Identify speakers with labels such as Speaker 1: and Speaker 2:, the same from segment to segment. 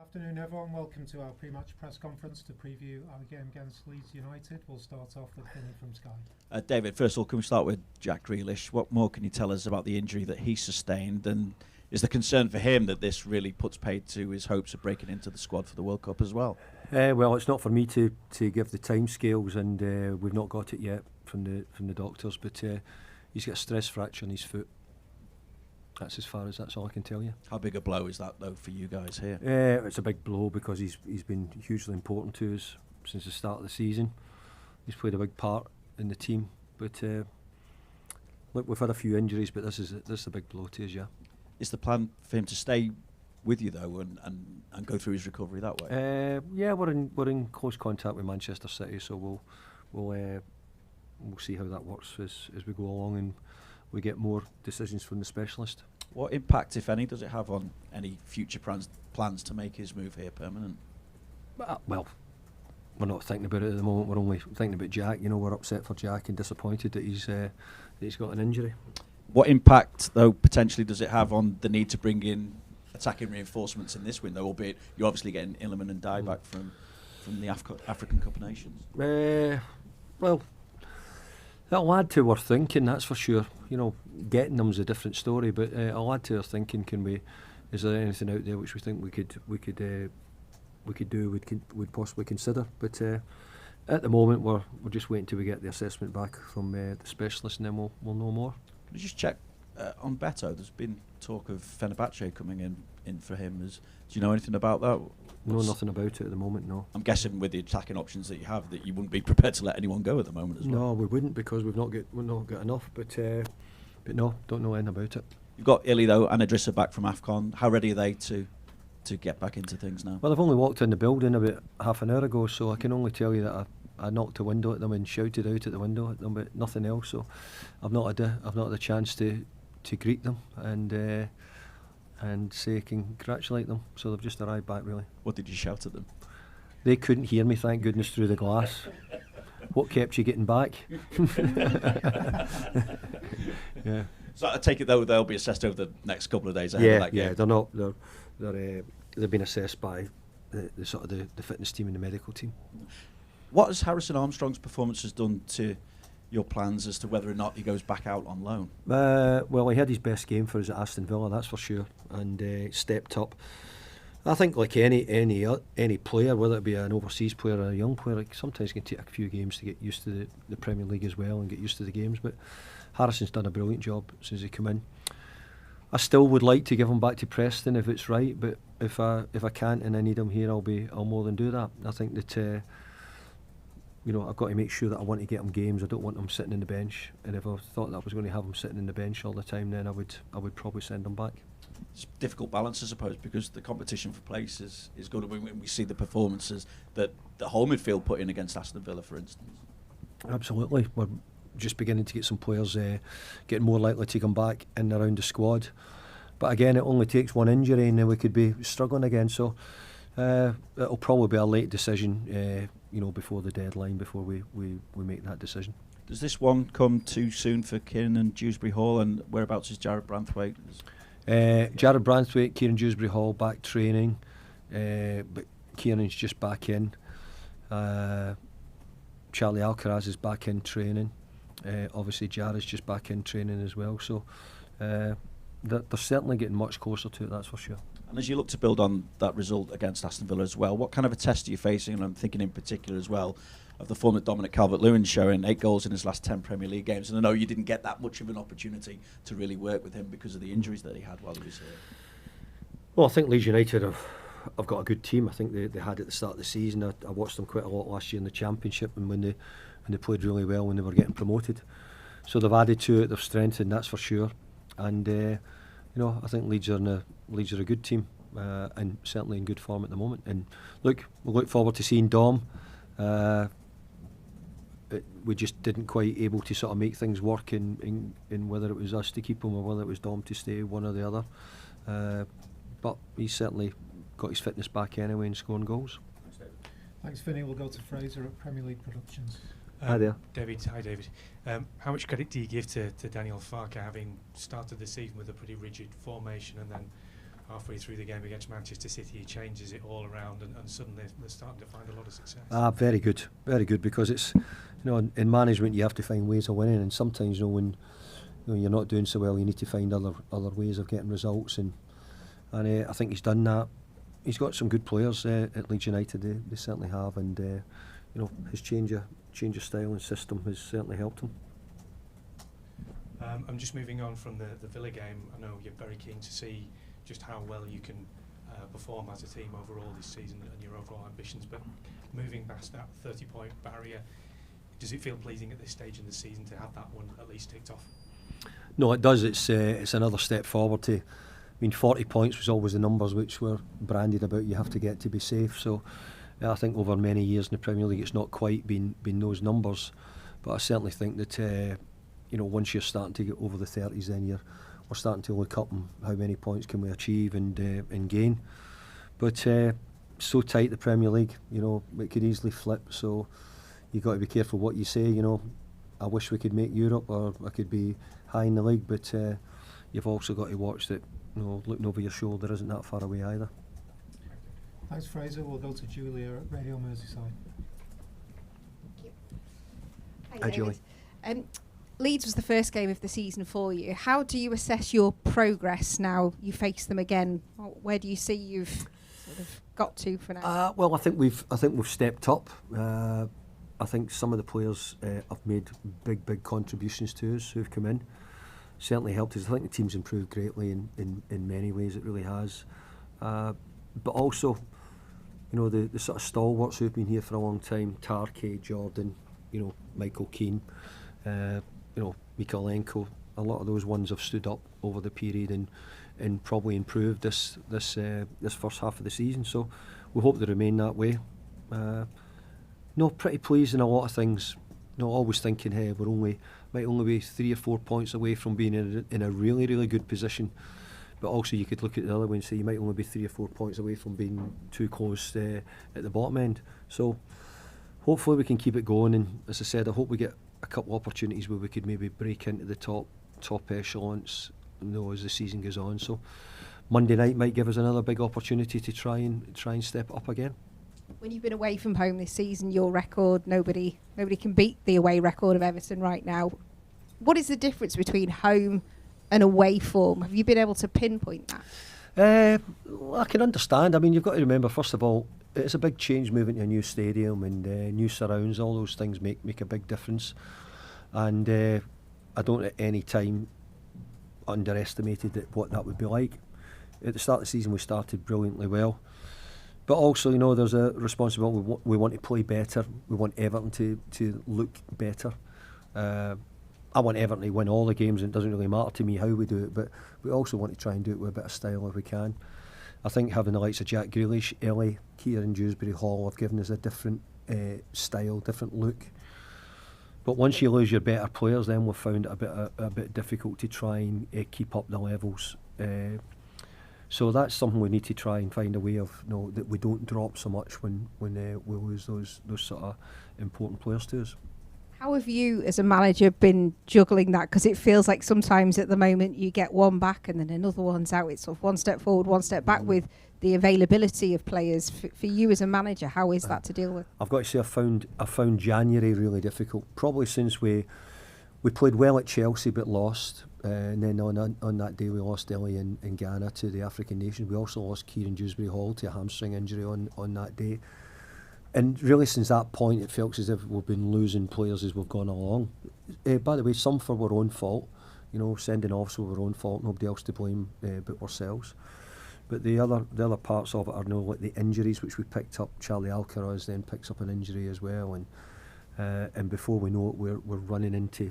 Speaker 1: Afternoon, everyone. Welcome to our pre-match press conference to preview our game against Leeds United. We'll start off with Finny from Sky.
Speaker 2: David, first of all, can we start with Jack Grealish? What more can you tell us about the injury that he sustained, and is the concern for him that this really puts paid to his hopes of breaking into the squad for the World Cup as well?
Speaker 3: Well, it's not for me to give the timescales, and we've not got it yet from the doctors. But he's got a stress fracture in his foot. That's all I can tell you.
Speaker 2: How big a blow is that, though, for you guys here?
Speaker 3: It's a big blow because he's been hugely important to us since the start of the season. He's played a big part in the team. But look, we've had a few injuries, but this is a big blow to us, yeah.
Speaker 2: Is the plan for him to stay with you, though, and go through his recovery that way?
Speaker 3: Yeah, we're in close contact with Manchester City, so we'll see how that works as we go along and we get more decisions from the specialist.
Speaker 2: What impact, if any, does it have on any future plans to make his move here permanent?
Speaker 3: Well, we're not thinking about it at the moment. We're only thinking about Jack. You know, we're upset for Jack and disappointed that he's got an injury. What
Speaker 2: impact, though, potentially does it have on the need to bring in attacking reinforcements in this window, albeit you're obviously getting Illiman and Dye back from the African Cup of Nations?
Speaker 3: Well, that'll add to our thinking, that's for sure. You know, getting them's a different story, but it'll add to our thinking. Is there anything out there which we think we could possibly consider? But at the moment, we're just waiting till we get the assessment back from the specialist, and then we'll know more.
Speaker 2: Can you just check on Beto? There's been talk of Fenerbahce coming in for him. Do you know anything about that?
Speaker 3: No, nothing about it at the moment, no.
Speaker 2: I'm guessing with the attacking options that you have, that you wouldn't be prepared to let anyone go at the moment as well.
Speaker 3: No, we wouldn't, because we've not got enough. But no, don't know anything about it.
Speaker 2: You've got Illy, though, and Idrissa back from AFCON. How ready are they to get back into things now?
Speaker 3: Well, I've only walked in the building about half an hour ago, so I can only tell you that I knocked a window at them and shouted out at the window at them, but nothing else. So I've not had the chance to greet them and say congratulate them. So they've just arrived back, really.
Speaker 2: What did you shout at them?
Speaker 3: They couldn't hear me, thank goodness, through the glass. What kept you getting back? Yeah.
Speaker 2: So I take it, though, they'll be assessed over the next couple of days ahead of that game.
Speaker 3: Yeah, they're not. They've been assessed by the sort of the fitness team and the medical team.
Speaker 2: What has Harrison Armstrong's performances done to your plans as to whether or not he goes back out on loan?
Speaker 3: Well, he had his best game for us at Aston Villa, that's for sure, and stepped up. I think, like any player, whether it be an overseas player or a young player, sometimes it can take a few games to get used to the Premier League as well and get used to the games. But Harrison's done a brilliant job since he came in. I still would like to give him back to Preston if it's right, but if I can't and I need him here, I'll more than do that. I think that I've got to make sure that I want to get him games. I don't want him sitting on the bench. And if I thought that I was going to have him sitting on the bench all the time, then I would probably send him back.
Speaker 2: It's a difficult balance, I suppose, because the competition for place is good. When we see the performances that the whole midfield put in against Aston Villa, for instance.
Speaker 3: Absolutely. We're just beginning to get some players getting more likely to come back in and around the squad. But again, it only takes one injury and then we could be struggling again. So it'll probably be a late decision, before the deadline, before we make that decision.
Speaker 2: Does this one come too soon for Kieran and Dewsbury Hall, and whereabouts is Jared Branthwaite?
Speaker 3: Jared Branthwaite, Kieran Dewsbury Hall back training, but Kieran's just back in. Charlie Alcaraz is back in training. Obviously Jared's just back in training as well. So they're certainly getting much closer to it, that's for sure.
Speaker 2: And as you look to build on that result against Aston Villa as well, what kind of a test are you facing? And I'm thinking in particular as well of the form that Dominic Calvert-Lewin's showing, 8 goals in his last 10 Premier League games. And I know you didn't get that much of an opportunity to really work with him because of the injuries that he had while he was here.
Speaker 3: Well, I think Leeds United have got a good team. I think they had at the start of the season. I watched them quite a lot last year in the Championship, and when they played really well when they were getting promoted. So they've added to it, they've strengthened, that's for sure. And I think Leeds are a good team, and certainly in good form at the moment. And we look forward to seeing Dom. We just didn't quite able to sort of make things work in whether it was us to keep him or whether it was Dom to stay, one or the other. But he's certainly got his fitness back anyway and scoring goals.
Speaker 1: Thanks, Vinny. We'll go to Fraser at Premier League Productions.
Speaker 3: Hi there.
Speaker 4: Hi, David. How much credit do you give to Daniel Farke, having started the season with a pretty rigid formation and then halfway through the game against Manchester City, he changes it all around, and suddenly they're starting to find a lot of success.
Speaker 3: Very good, because it's, in management you have to find ways of winning, and sometimes when you're not doing so well, you need to find other ways of getting results, and I think he's done that. He's got some good players at Leeds United. They certainly have, and his change of style and system has certainly helped him.
Speaker 4: I'm just moving on from the Villa game. I know you're very keen to see just how well you can perform as a team overall this season and your overall ambitions, but moving past that 30-point barrier, does it feel pleasing at this stage in the season to have that one at least ticked off?
Speaker 3: No, it does. It's another step forward. 40 points was always the numbers which were branded about you have to get to be safe. So I think over many years in the Premier League it's not quite been those numbers, but I certainly think that once you're starting to get over the 30s, then we're starting to look up and how many points can we achieve and gain. But so tight, the Premier League, it could easily flip, so you've got to be careful what you say. I wish we could make Europe, or I could be high in the league, but you've also got to watch that looking over your shoulder isn't that far away either.
Speaker 1: Thanks, Fraser. We'll go to Julia at Radio Merseyside.
Speaker 5: Thank you.
Speaker 3: Hi, Julie.
Speaker 5: Leeds was the first game of the season for you. How do you assess your progress now you face them again? Where do you see you've sort of got to for now?
Speaker 3: Well, I think we've stepped up. I think some of the players have made big contributions to us who've come in. Certainly helped us. I think the team's improved greatly in many ways. It really has. But also, the sort of stalwarts who've been here for a long time: Tarkey, Jordan, Michael Keane, Mikolenko. A lot of those ones have stood up over the period and probably improved this first half of the season. So we hope they remain that way. Pretty pleased in a lot of things. Always thinking, hey, might only be 3 or 4 points away from being in a really good position. But also you could look at the other way and say you might only be 3 or 4 points away from being too close at the bottom end. So hopefully we can keep it going, and as I said, I hope we get a couple of opportunities where we could maybe break into the top echelons as the season goes on. So Monday night might give us another big opportunity to try and step up again.
Speaker 5: When you've been away from home this season, your record, nobody can beat the away record of Everton right now. What is the difference between home and away form? Have you been able to pinpoint that?
Speaker 3: I can understand. You've got to remember, first of all, it's a big change moving to a new stadium and new surrounds. All those things make a big difference. And I don't at any time underestimated what that would be like. At the start of the season, we started brilliantly well. But also, there's a responsibility. We want to play better. We want Everton to look better. I want Everton to win all the games, and it doesn't really matter to me how we do it, but we also want to try and do it with a bit of style if we can. I think having the likes of Jack Grealish, Ellie, Kieran Dewsbury Hall have given us a different style, different look. But once you lose your better players, then we've found it a bit difficult to try and keep up the levels. So that's something we need to try and find a way of, that we don't drop so much when we lose those sort of important players to us.
Speaker 5: How have you, as a manager, been juggling that? Because it feels like sometimes at the moment you get one back and then another one's out. It's sort of one step forward, one step back with the availability of players. For you as a manager, how is that to deal with?
Speaker 3: I've got to say I found January really difficult. Probably since we played well at Chelsea but lost. And then on that day we lost Ellie in Ghana to the African nations. We also lost Kieran Dewsbury Hall to a hamstring injury on that day. And really since that point it felt as if we've been losing players as we've gone along. By the way, some for our own fault. Sending offs were our own fault, nobody else to blame but ourselves. But the other parts of it are like the injuries which we picked up. Charlie Alcaraz then picks up an injury as well, and before we know it we're running into,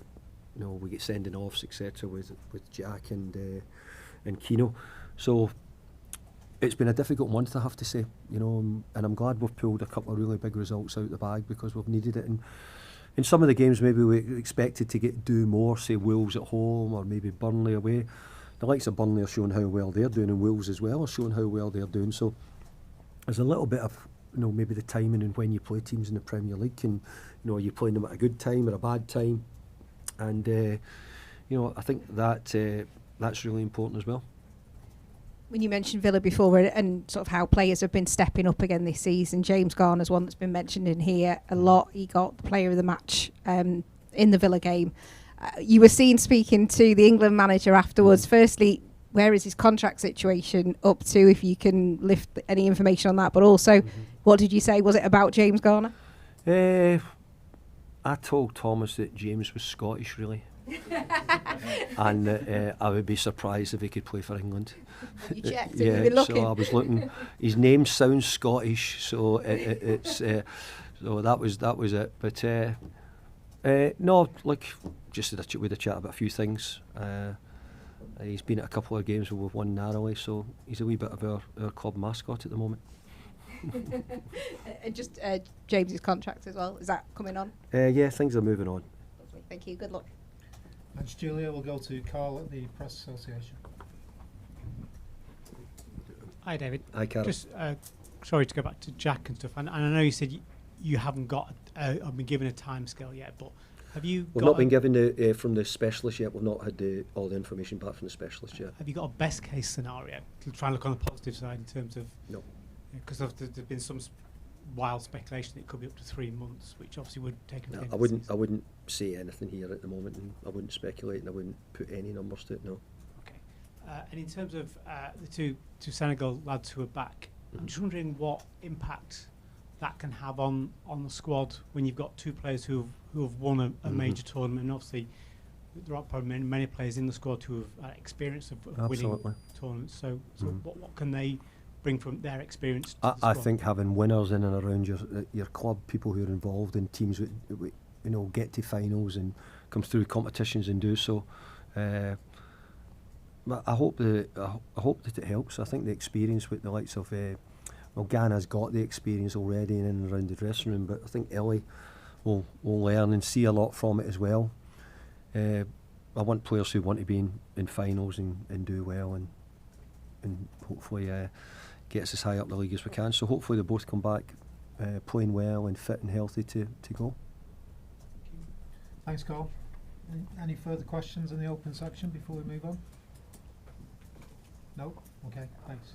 Speaker 3: we get sending offs etc. with Jack and Keno. So it's been a difficult month, I have to say, and I'm glad we've pulled a couple of really big results out the bag because we've needed it. And in some of the games maybe we expected to do more, say Wolves at home or maybe Burnley away. The likes of Burnley are showing how well they're doing, and Wolves as well are showing how well they're doing. So there's a little bit of maybe the timing and when you play teams in the Premier League, and are you playing them at a good time or a bad time? And I think that's really important as well.
Speaker 5: When you mentioned Villa before and sort of how players have been stepping up again this season, James Garner's one that's been mentioned in here a lot. He got the player of the match in the Villa game. You were seen speaking to the England manager afterwards. Firstly, where is his contract situation up to, if you can lift any information on that? But also, what did you say? Was it about James Garner?
Speaker 3: I told Thomas that James was Scottish, really. And I would be surprised if he could play for England.
Speaker 5: You checked,
Speaker 3: yeah,
Speaker 5: you've been looking.
Speaker 3: so I was looking. His name sounds Scottish, so it's so that was it. But no, like just with a chat about a few things. He's been at a couple of games where we've won narrowly, so he's a wee bit of our club mascot at the moment.
Speaker 5: And just James's contract as well, is that coming on?
Speaker 3: Yeah, things are moving on.
Speaker 5: Lovely. Thank you, good luck.
Speaker 1: Thanks, Julia. We'll go to Carl at the Press Association.
Speaker 6: Hi, David.
Speaker 3: Hi, Carol.
Speaker 6: Just sorry to go back to Jack and stuff. And I know you said you haven't got been given a timescale yet, but have you?
Speaker 3: We've not been given the from the specialist yet. We've not had all the information back from the specialist yet.
Speaker 6: Have you got a best case scenario to try and look on the positive side in terms of?
Speaker 3: No.
Speaker 6: Because there's been some wild speculation that it could be up to 3 months, which obviously would take.
Speaker 3: No, I wouldn't say anything here at the moment, and I wouldn't speculate, and I wouldn't put any numbers to it. No.
Speaker 6: Okay. And in terms of the two Senegal lads who are back, I'm just wondering what impact that can have on the squad when you've got two players who have won a major tournament, and obviously there are probably many players in the squad who have experience of winning tournaments. So what can they bring from their experience?
Speaker 3: I think having winners in and around your club, people who are involved in teams with get to finals and come through competitions and do so. But I hope that it helps. I think the experience with the likes of Ghana's got the experience already in and around the dressing room, but I think Ellie will learn and see a lot from it as well. I want players who want to be in finals and do well and hopefully get us as high up the league as we can. So hopefully they both come back playing well and fit and healthy to go.
Speaker 1: Thanks, Carl. Any further questions in the open section before we move on? No? Okay, thanks.